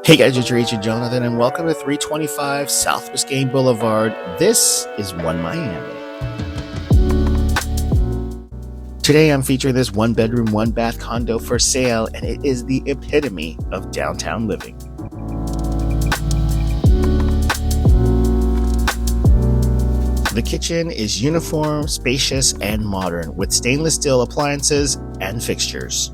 Hey guys, it's your agent Jonathan, and welcome to 325 South Biscayne Boulevard. This is One Miami. Today I'm featuring this 1-bedroom, 1-bath condo for sale, and it is the epitome of downtown living. The kitchen is uniform, spacious, and modern, with stainless steel appliances and fixtures.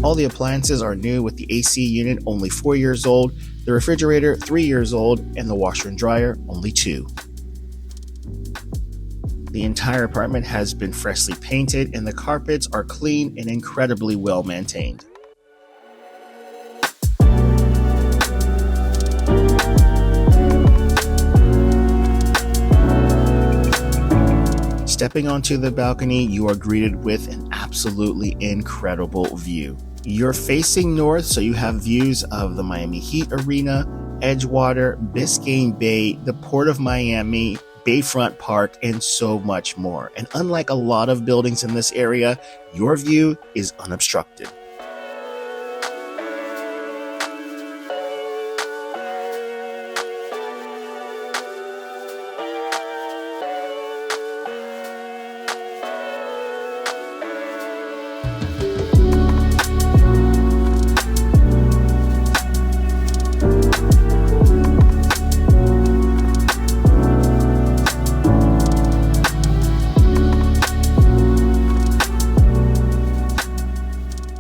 All the appliances are new, with the AC unit only 4 years old, the refrigerator 3 years old, and the washer and dryer only 2. The entire apartment has been freshly painted, and the carpets are clean and incredibly well maintained. Stepping onto the balcony, you are greeted with an absolutely incredible view. You're facing north, so you have views of the Miami Heat Arena, Edgewater, Biscayne Bay, the Port of Miami, Bayfront Park, and so much more. And unlike a lot of buildings in this area, your view is unobstructed.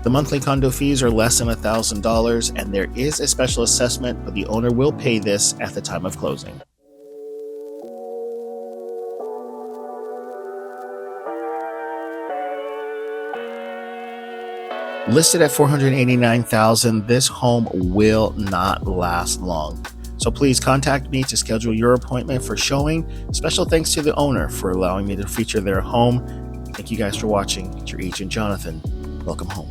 The monthly condo fees are less than $1,000, and there is a special assessment, but the owner will pay this at the time of closing. Listed at $489,000, this home will not last long. So please contact me to schedule your appointment for showing. Special thanks to the owner for allowing me to feature their home. Thank you guys for watching. It's your agent Jonathan. Welcome home.